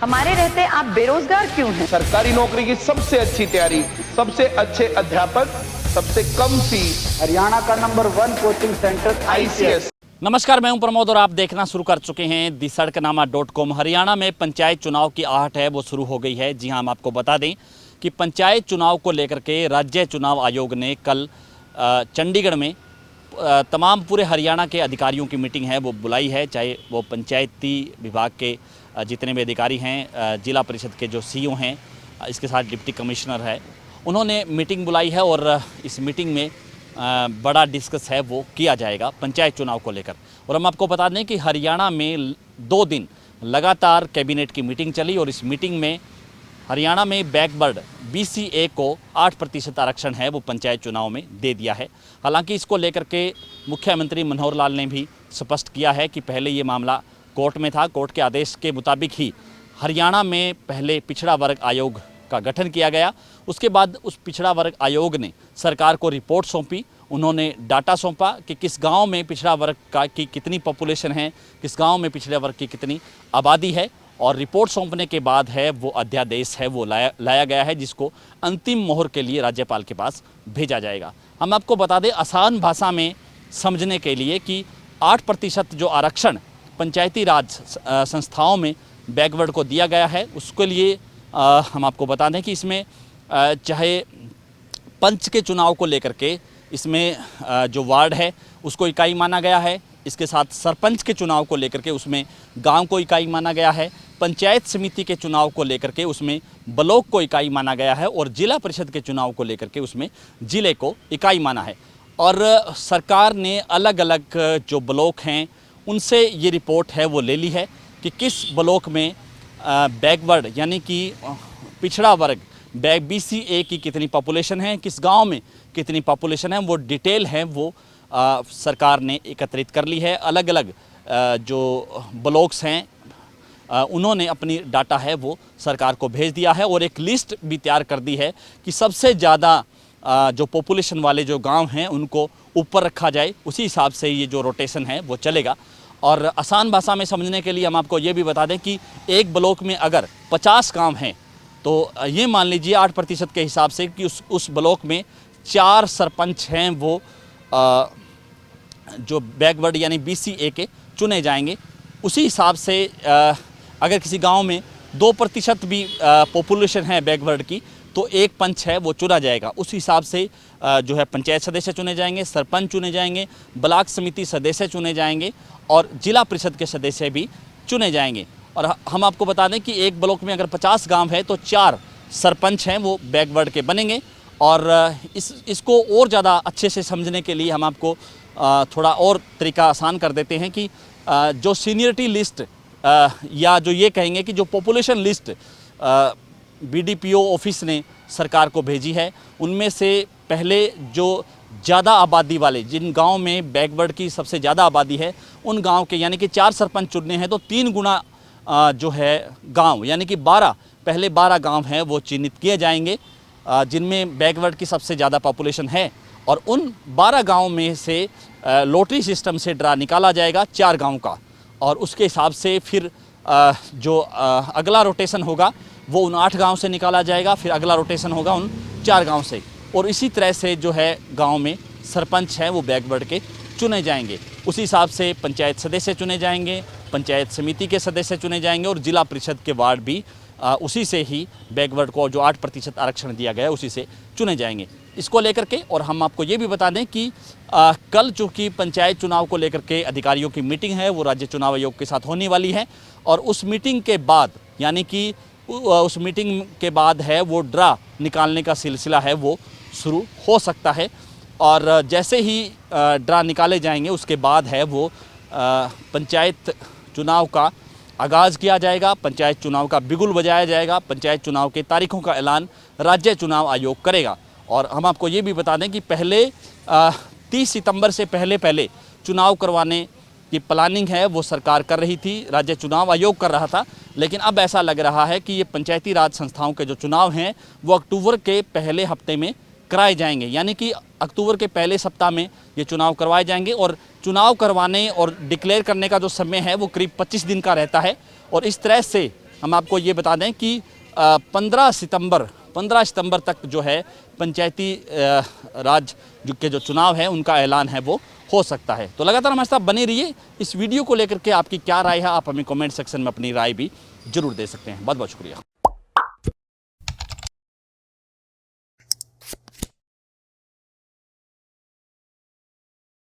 हमारे रहते आप बेरोजगार क्यों हैं? सरकारी नौकरी की सबसे अच्छी तैयारी, सबसे अच्छे अध्यापक, सबसे कम फीस, हरियाणा का नंबर 1 कोचिंग सेंटर ICS। नमस्कार, मैं हूं प्रमोद और आप देखना शुरू कर चुके हैं दी-सड़कनामा.com। हरियाणा में पंचायत चुनाव की आहट है वो शुरू हो गई है। जी हां, हम आपको बता दें कि पंचायत चुनाव को लेकर के राज्य चुनाव आयोग ने कल चंडीगढ़ में तमाम पूरे हरियाणा के अधिकारियों की मीटिंग है वो बुलाई है, चाहे वो पंचायती विभाग के जितने भी अधिकारी हैं, जिला परिषद के जो CEO हैं, इसके साथ डिप्टी कमिश्नर है, उन्होंने मीटिंग बुलाई है और इस मीटिंग में बड़ा डिस्कस है वो किया जाएगा पंचायत चुनाव को लेकर। और हम आपको बता दें कि हरियाणा में 2 दिन लगातार कैबिनेट की मीटिंग चली और इस मीटिंग में हरियाणा में बैकवर्ड BCA को 8% आरक्षण है वो पंचायत चुनाव में दे दिया है। हालांकि इसको लेकर के मुख्यमंत्री मनोहर लाल ने भी स्पष्ट किया है कि पहले ये मामला कोर्ट में था, कोर्ट के आदेश के मुताबिक ही हरियाणा में पहले पिछड़ा वर्ग आयोग का गठन किया गया। उसके बाद उस पिछड़ा वर्ग आयोग ने सरकार को रिपोर्ट सौंपी, उन्होंने डाटा सौंपा कि किस गांव में पिछड़ा वर्ग की कितनी पॉपुलेशन है, किस गांव में पिछड़े वर्ग की कितनी आबादी है, और रिपोर्ट सौंपने के बाद है वो अध्यादेश है वो लाया गया है, जिसको अंतिम मोहर के लिए राज्यपाल के पास भेजा जाएगा। हम आपको बता दें आसान भाषा में समझने के लिए कि 8% जो आरक्षण पंचायती राज संस्थाओं में बैकवर्ड को दिया गया है, उसके लिए हम आपको बता दें कि इसमें चाहे पंच के चुनाव को लेकर के इसमें जो वार्ड है उसको इकाई माना गया है, इसके साथ सरपंच के चुनाव को लेकर के उसमें गांव को इकाई माना गया है, पंचायत समिति के चुनाव को लेकर के उसमें ब्लॉक को इकाई माना गया है और जिला परिषद के चुनाव को लेकर के उसमें जिले को इकाई माना है। और सरकार ने अलग अलग जो ब्लॉक हैं उनसे ये रिपोर्ट है वो ले ली है कि किस ब्लॉक में बैकवर्ड यानी कि पिछड़ा वर्ग BCA की कितनी पॉपुलेशन है, किस गांव में कितनी पॉपुलेशन है, वो डिटेल है वो सरकार ने एकत्रित कर ली है। अलग अलग जो ब्लॉक्स हैं उन्होंने अपनी डाटा है वो सरकार को भेज दिया है और एक लिस्ट भी तैयार कर दी है कि सबसे ज़्यादा जो पॉपुलेशन वाले जो गांव हैं उनको ऊपर रखा जाए, उसी हिसाब से ये जो रोटेशन है वो चलेगा। और आसान भाषा में समझने के लिए हम आपको ये भी बता दें कि एक ब्लॉक में अगर 50 गांव हैं तो ये मान लीजिए 8% के हिसाब से कि उस ब्लॉक में 4 सरपंच हैं वो जो बैकवर्ड यानी BCA के चुने जाएंगे। उसी हिसाब से अगर किसी गांव में 2% भी पॉपुलेशन है बैकवर्ड की तो एक पंच है वो चुना जाएगा। उस हिसाब से जो है पंचायत सदस्य चुने जाएंगे, सरपंच चुने जाएंगे, ब्लॉक समिति सदस्य चुने जाएंगे और जिला परिषद के सदस्य भी चुने जाएंगे। और हम आपको बता दें कि एक ब्लॉक में अगर 50 गांव है तो 4 सरपंच हैं वो बैकवर्ड के बनेंगे। और इसको और ज़्यादा अच्छे से समझने के लिए हम आपको थोड़ा और तरीका आसान कर देते हैं कि जो सीनियरिटी लिस्ट या जो ये कहेंगे कि जो पॉपुलेशन लिस्ट BDPO ऑफिस ने सरकार को भेजी है, उनमें से पहले जो ज़्यादा आबादी वाले जिन गांव में बैकवर्ड की सबसे ज़्यादा आबादी है उन गांव के यानी कि 4 सरपंच चुनने हैं तो 3 गुना जो है गांव यानी कि पहले 12 गांव हैं वो चिन्हित किए जाएंगे जिनमें बैकवर्ड की सबसे ज़्यादा पॉपुलेशन है। और उन 12 गाँव में से लॉटरी सिस्टम से ड्रा निकाला जाएगा 4 गाँव का और उसके हिसाब से फिर जो अगला रोटेशन होगा वो उन 8 गांव से निकाला जाएगा, फिर अगला रोटेशन होगा उन 4 गांव से। और इसी तरह से जो है गांव में सरपंच हैं वो बैकवर्ड के चुने जाएंगे। उसी हिसाब से पंचायत सदस्य चुने जाएंगे, पंचायत समिति के सदस्य चुने जाएंगे और जिला परिषद के वार्ड भी उसी से ही बैकवर्ड को जो 8% आरक्षण दिया गया है उसी से चुने जाएंगे। इसको लेकर के और हम आपको ये भी बता दें कि कल चूँकि पंचायत चुनाव को लेकर के अधिकारियों की मीटिंग है वो राज्य चुनाव आयोग के साथ होने वाली है और उस मीटिंग के बाद यानी कि उस मीटिंग के बाद है वो ड्रा निकालने का सिलसिला है वो शुरू हो सकता है। और जैसे ही ड्रा निकाले जाएंगे उसके बाद है वो पंचायत चुनाव का आगाज़ किया जाएगा, पंचायत चुनाव का बिगुल बजाया जाएगा, पंचायत चुनाव के तारीखों का ऐलान राज्य चुनाव आयोग करेगा। और हम आपको ये भी बता दें कि पहले 30 सितंबर से पहले चुनाव करवाने की प्लानिंग है वो सरकार कर रही थी, राज्य चुनाव आयोग कर रहा था, लेकिन अब ऐसा लग रहा है कि ये पंचायती राज संस्थाओं के जो चुनाव हैं वो अक्टूबर के पहले हफ्ते में कराए जाएंगे, यानी कि अक्टूबर के पहले सप्ताह में ये चुनाव करवाए जाएंगे। और चुनाव करवाने और डिक्लेयर करने का जो समय है वो करीब 25 दिन का रहता है। और इस तरह से हम आपको ये बता दें कि 15 सितंबर तक जो है पंचायती राज के जो चुनाव है उनका ऐलान है वो हो सकता है। तो लगातार हमारे साथ बने रहिए। इस वीडियो को लेकर के आपकी क्या राय है, आप हमें कमेंट सेक्शन में अपनी राय भी जरूर दे सकते हैं। बहुत बहुत शुक्रिया।